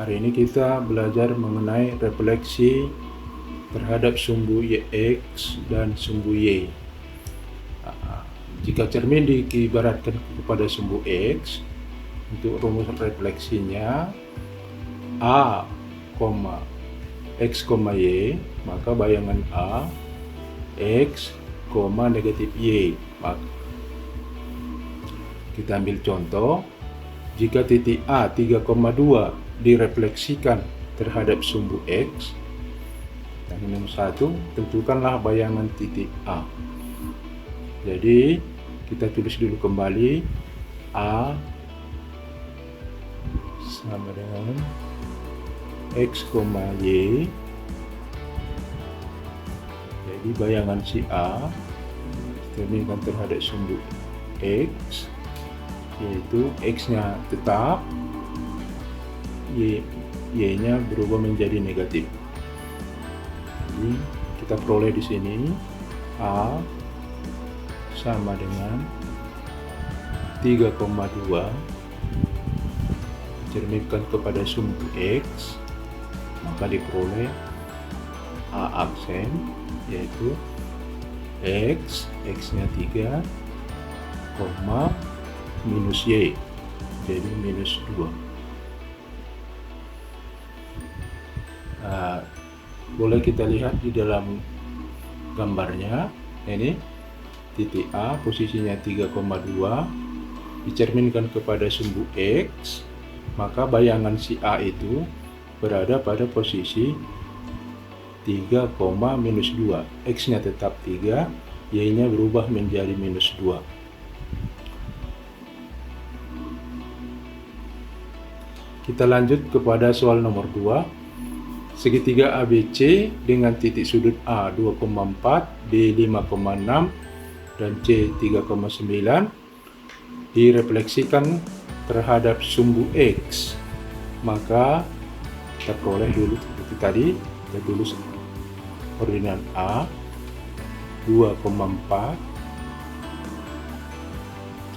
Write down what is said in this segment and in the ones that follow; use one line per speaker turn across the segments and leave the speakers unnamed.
Hari ini kita belajar mengenai refleksi terhadap sumbu X dan sumbu Y. Jika cermin diibaratkan kepada sumbu X, untuk rumus refleksinya A, X, Y, maka bayangan A X, negatif Y. Maka kita ambil contoh, jika titik A 3,2 direfleksikan terhadap sumbu X, yang nomor 1, tentukanlah bayangan titik A. Jadi kita tulis dulu kembali, A sama dengan X, Y. Jadi bayangan si A diterminkan terhadap sumbu X, yaitu X-nya tetap, Y-nya berubah menjadi negatif. Jadi kita peroleh di sini A sama dengan 3,2 dicerminkan kepada sumbu X, maka diperoleh A aksen, yaitu X-nya 3, minus Y, jadi minus 2. Boleh kita lihat di dalam gambarnya, ini titik A posisinya 3,2 dicerminkan kepada sumbu X, maka bayangan si A itu berada pada posisi 3, minus 2. X-nya tetap 3, Y-nya berubah menjadi minus 2. Kita lanjut kepada soal nomor 2. Segitiga ABC dengan titik sudut A 2,4, B 5,6, dan C 3,9 direfleksikan terhadap sumbu X. Maka kita peroleh dulu seperti tadi, kita tulis koordinat A 2,4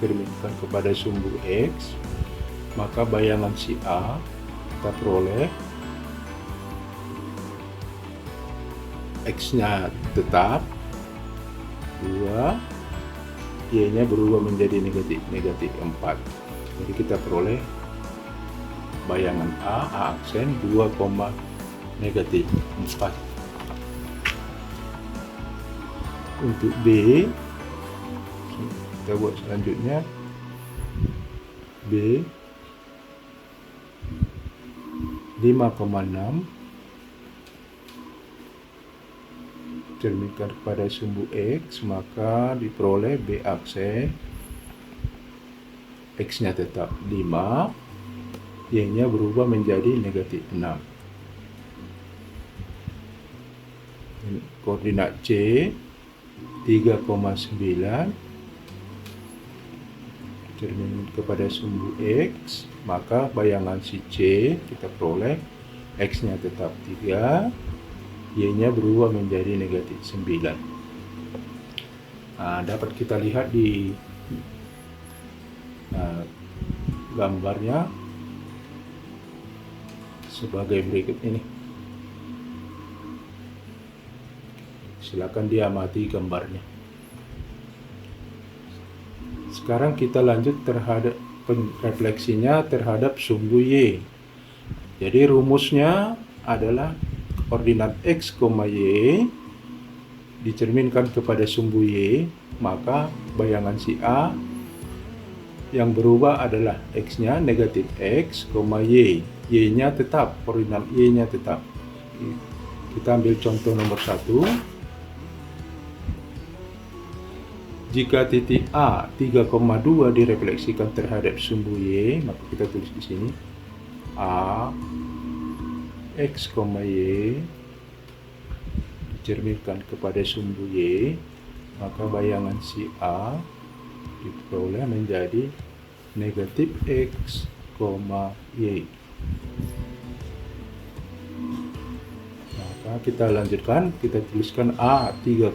cerminkan kepada sumbu X, maka bayangan si A kita peroleh X-nya tetap 2, Y-nya berubah menjadi negatif 4. Jadi kita peroleh bayangan A aksen 2, negatif 4. Untuk B, kita buat selanjutnya, B 5,6 cerminkan kepada sumbu X, maka diperoleh B aksen, X-nya tetap 5, Y-nya berubah menjadi negatif 6. Koordinat C 3,9 cermin kepada sumbu X, maka bayangan si C kita peroleh X-nya tetap 3, Y-nya berubah menjadi negatif 9. Dapat kita lihat di gambarnya sebagai berikut ini. Silakan diamati gambarnya. Sekarang kita lanjut terhadap refleksinya terhadap sumbu Y. Jadi rumusnya adalah koordinat X, Y dicerminkan kepada sumbu Y, maka bayangan si A yang berubah adalah X-nya negatif X, Y. Y-nya tetap, koordinat Y-nya tetap. Kita ambil contoh nomor 1. Jika titik A 3,2 direfleksikan terhadap sumbu Y, maka kita tulis di sini A X, Y dicerminkan kepada sumbu Y, maka bayangan si A diperoleh menjadi negatif X, Y. Maka kita lanjutkan, kita tuliskan A 3,2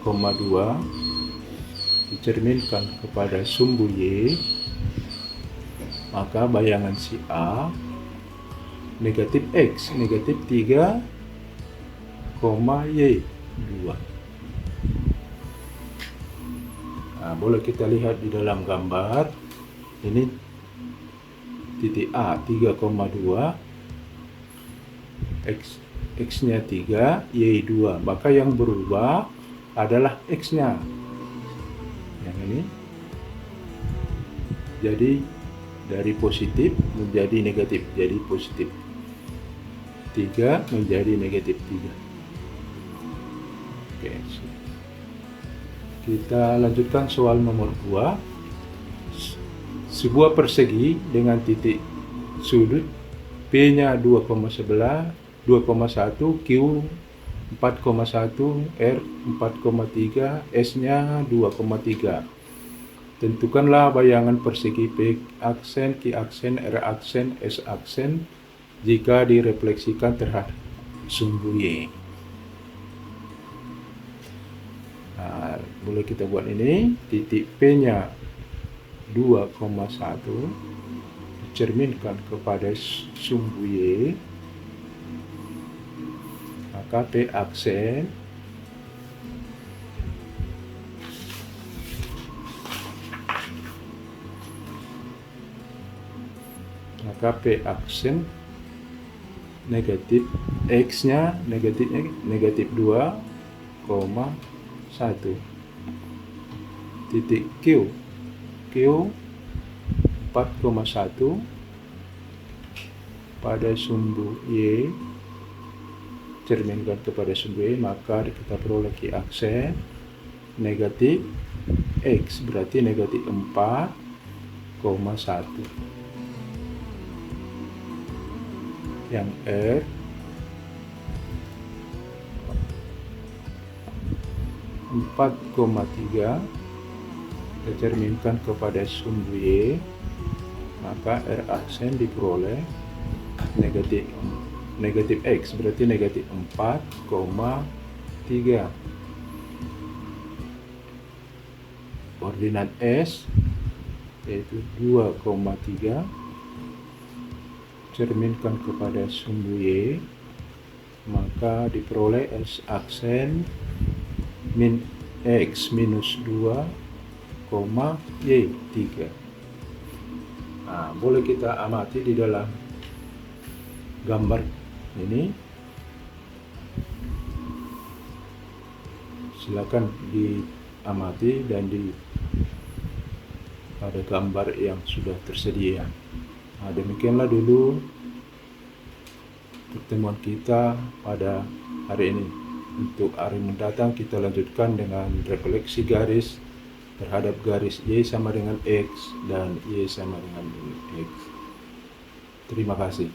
dicerminkan kepada sumbu Y, maka bayangan si A negatif X, negatif 3, Y 2. Nah, boleh kita lihat di dalam gambar ini titik A 3,2, X-nya 3, Y 2, maka yang berubah adalah X-nya yang ini, jadi dari positif menjadi negatif, jadi positif 3 menjadi negatif 3. Oke, kita lanjutkan soal nomor 2. Sebuah persegi dengan titik sudut P-nya 2,11, 2,1, Q 4,1, R 4,3, S-nya 2,3. Tentukanlah bayangan persegi P aksen, Q aksen, R aksen, S aksen jika direfleksikan terhadap sumbu Y. Nah, boleh kita buat ini, titik P-nya 2,1 dicerminkan kepada sumbu Y, maka P aksen negatif X-nya negatif 2,1. Titik Q 4,1 pada sumbu Y, cerminkan kepada sumbu Y, maka kita peroleh Q aksen negatif X, berarti negatif 4,1. Yang R 4,3 dicerminkan kepada sumbu Y, maka R aksen diperoleh negatif X, berarti negatif 4,3. Koordinat S yaitu 2,3 cerminkan kepada sumbu Y, maka diperoleh S aksen min X minus 2, Y 3. Nah, boleh kita amati di dalam gambar ini. Silakan diamati dan pada gambar yang sudah tersedia. Nah, demikianlah dulu pertemuan kita pada hari ini. Untuk hari mendatang kita lanjutkan dengan refleksi garis terhadap garis Y sama dengan X dan Y sama dengan X. Terima kasih.